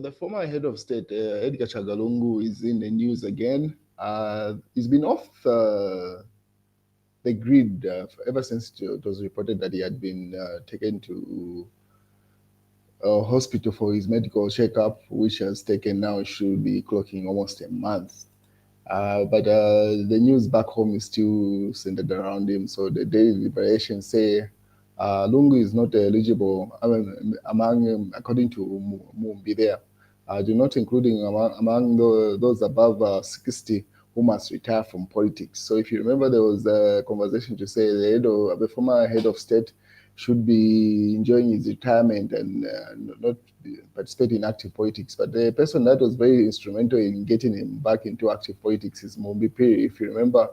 The former head of state, Edgar Lungu, is in the news again. He's been off the grid ever since it was reported that he had been taken to a hospital for his medical checkup, which has taken now should be clocking almost a month. But the news back home is still centered around him. So the Daily Liberation say Lungu is not eligible among, according to Mumbi there, do not including among those above 60 who must retire from politics. So if you remember, there was a conversation to say the former head of state should be enjoying his retirement and not participate in active politics. But the person that was very instrumental in getting him back into active politics is Mumbi Piri. If you remember,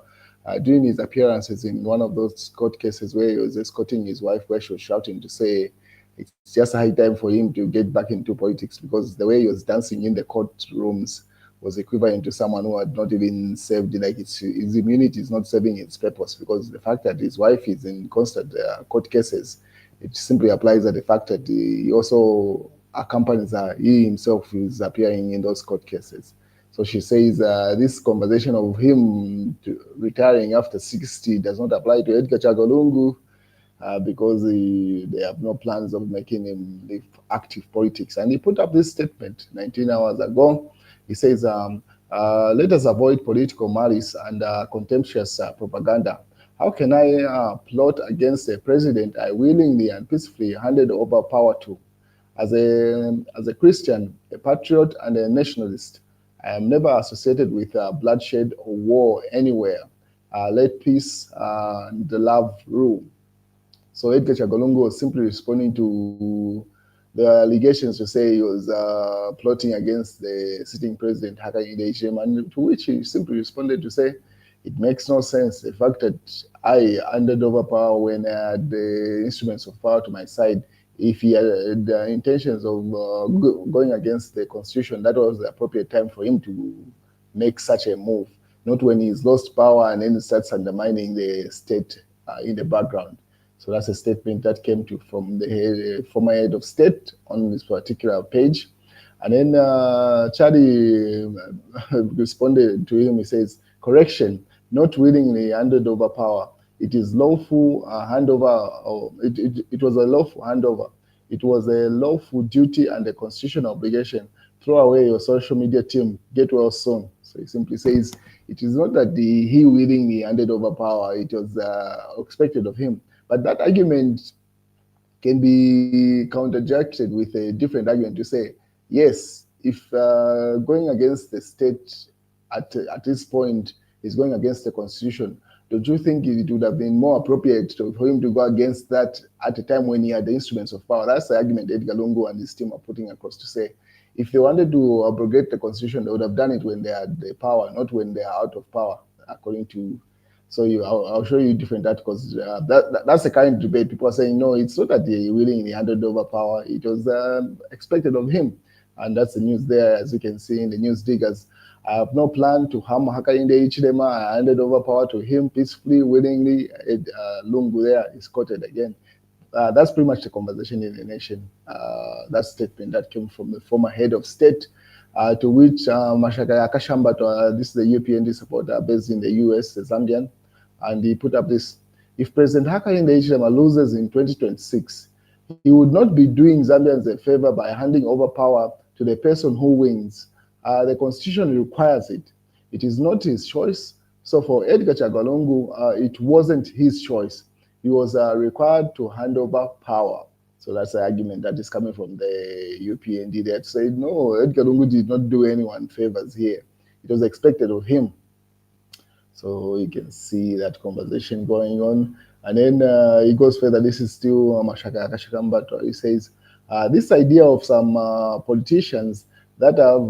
during his appearances in one of those court cases where he was escorting his wife, where she was shouting to say it's just a high time for him to get back into politics because the way he was dancing in the courtrooms was equivalent to someone who had not even served, like his immunity is not serving its purpose because the fact that his wife is in constant court cases, it simply applies that the fact that he also accompanies her, he himself is appearing in those court cases. So she says this conversation of him retiring after 60 does not apply to Edgar Lungu because they have no plans of making him leave active politics. And he put up this statement 19 hours ago. He says, let us avoid political malice and contemptuous propaganda. How can I plot against a president I willingly and peacefully handed over power to? As a Christian, a patriot, and a nationalist, I am never associated with bloodshed or war anywhere. Let peace and love rule. So Edgar Lungu was simply responding to the allegations to say he was plotting against the sitting president, Hakainde, and to which he simply responded to say, it makes no sense. The fact that I handed over power when I had the instruments of power to my side, if he had the intentions of going against the constitution, that was the appropriate time for him to make such a move, not when he's lost power and then starts undermining the state in the background. So that's a statement that came from the former head of state on this particular page. And then Chadi responded to him. He says, correction, not willingly handed over power. It is lawful handover. It was a lawful handover. It was a lawful duty and a constitutional obligation. Throw away your social media team. Get well soon. So he simply says, it is not that he willingly handed over power. It was expected of him. But that argument can be counterjected with a different argument to say, yes, if going against the state at this point is going against the constitution, don't you think it would have been more appropriate for him to go against that at a time when he had the instruments of power? That's the argument Edgar Lungu and his team are putting across to say, if they wanted to abrogate the constitution, they would have done it when they had the power, not when they are out of power, according to. So I'll show you different articles. That's the kind of debate. People are saying, no, it's not that they willingly handed over power. It was expected of him. And that's the news there, as you can see in the news diggers. I have no plan to harm Hakainde Hichilema. I handed over power to him peacefully, willingly. Lungu there is quoted again. That's pretty much the conversation in the nation. That statement that came from the former head of state, to which Mashaka Yakashamba, this is the UPND supporter based in the US, the Zambian, and he put up this. If President Hakainde Hichilema loses in 2026, he would not be doing Zambians a favor by handing over power to the person who wins. The constitution requires it. It is not his choice. So for Edgar Lungu, it wasn't his choice. He was required to hand over power. So that's the argument that is coming from the UPND there to say, no, Edgar Lungu did not do anyone favors here. It was expected of him. So you can see that conversation going on. And then he goes further. This is still Mashaka Akashikamba. He says, this idea of some politicians that have,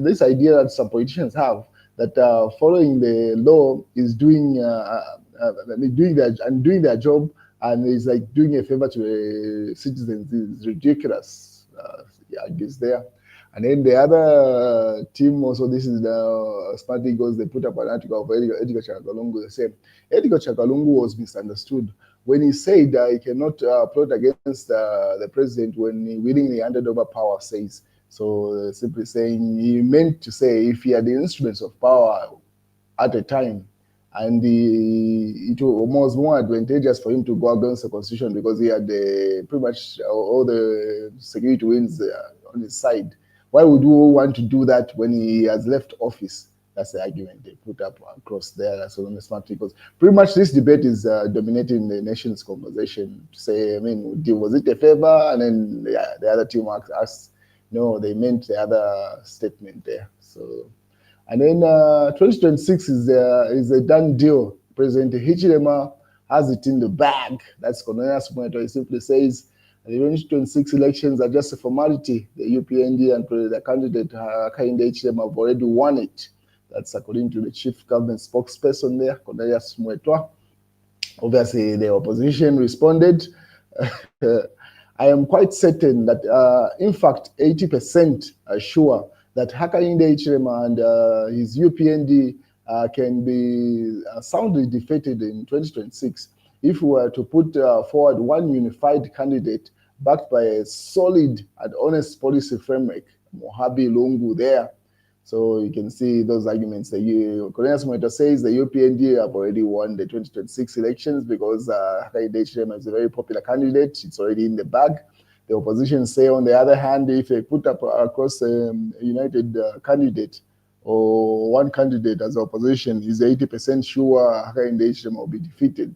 this idea that some politicians have that following the law is doing their job and is like doing a favor to the citizens is ridiculous. He argues there. And then the other team also, this is the Smart Eagles, they put up an article of Edgar Lungu. They said Edgar Lungu was misunderstood when he said he cannot plot against the president when he willingly handed over power, says. So simply saying, he meant to say if he had the instruments of power at a time, and it was more advantageous for him to go against the constitution because he had pretty much all the security wings on his side. Why would you want to do that when he has left office? That's the argument they put up across there. That's on the smart because pretty much this debate is dominating the nation's conversation. To say, I mean, was it a favor? And then the other team asked, no, they meant the other statement there. So, and then 2026 is a done deal. President Hichilema has it in the bag. That's Cornelius point. He simply says the 2026 elections are just a formality. The UPND and the candidate Hakainde Hichilema have already won it. That's according to the chief government spokesperson there, Cornelius Mwetwa. Obviously, the opposition responded. I am quite certain that, in fact, 80% are sure that Hakainde Hichilema and his UPND can be soundly defeated in 2026 if we were to put forward one unified candidate backed by a solid and honest policy framework. Mohabi Lungu there. So you can see those arguments. Cornelius Mweta says the UPND have already won the 2026 elections because Hakainde Hichilema is a very popular candidate. It's already in the bag. The opposition say, on the other hand, if they put up across a united candidate or one candidate as opposition, is 80% sure Hakainde Hichilema will be defeated.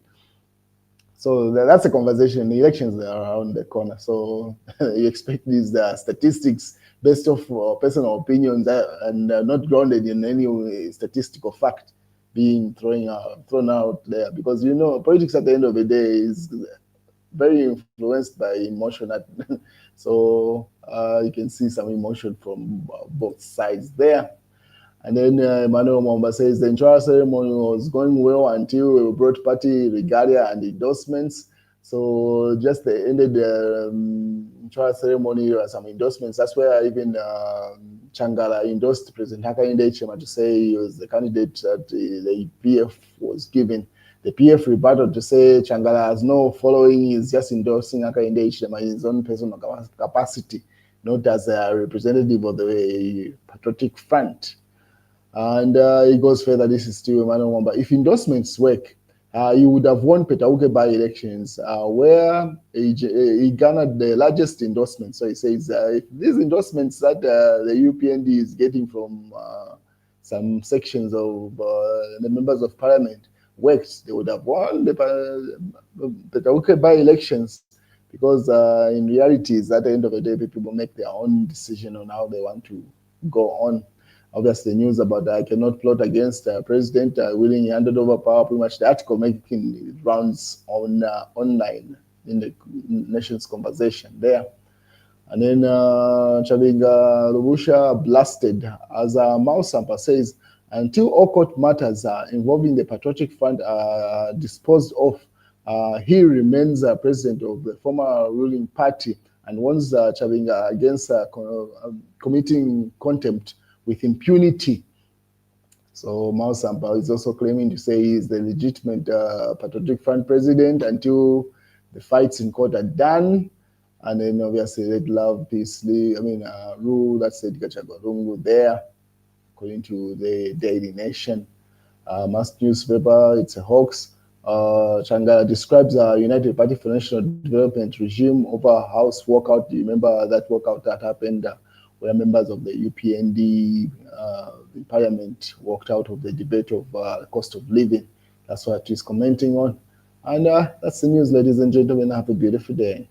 So that's a conversation. The elections are around the corner. So you expect these statistics based off personal opinions and not grounded in any statistical fact being thrown out there. Because, you know, politics at the end of the day is very influenced by emotion. So you can see some emotion from both sides there. And then Emmanuel Mwamba says the entire ceremony was going well until we brought party regalia and endorsements. So just the ended the entire ceremony, some endorsements. That's where even Changala endorsed President Hakainde Hichilema to say he was the candidate that the PF was given. The PF rebutted to say Changala has no following, he's just endorsing Hakainde Hichilema in his own personal capacity, not as a representative of the Patriotic Front. And it goes further. This is still Emmanuel Mwamba. If endorsements work, you would have won Petauke by-elections where he garnered the largest endorsement. So he says if these endorsements that the UPND is getting from some sections of the members of parliament worked, they would have won the Petauke by-elections because in reality, at the end of the day, people make their own decision on how they want to go on. Obviously, news about I cannot plot against the president willingly handed over power. Pretty much the article making rounds on online in the nation's conversation there. And then Chavinga Lubusha blasted as Sampa says, until all court matters involving the Patriotic Front are disposed of, he remains president of the former ruling party and warns Chavinga against committing contempt with impunity. So Sampa is also claiming to say he's the legitimate Patriotic Front president until the fights in court are done. And then obviously let love, peace, rule. That's Edgar Chagwa there, according to the Daily Nation. Mass newspaper, it's a hoax. Changala describes a United Party for National Development regime over House walkout. Do you remember that walkout that happened where members of the UPND in Parliament walked out of the debate of cost of living? That's what he's commenting on. And that's the news, ladies and gentlemen. Have a beautiful day.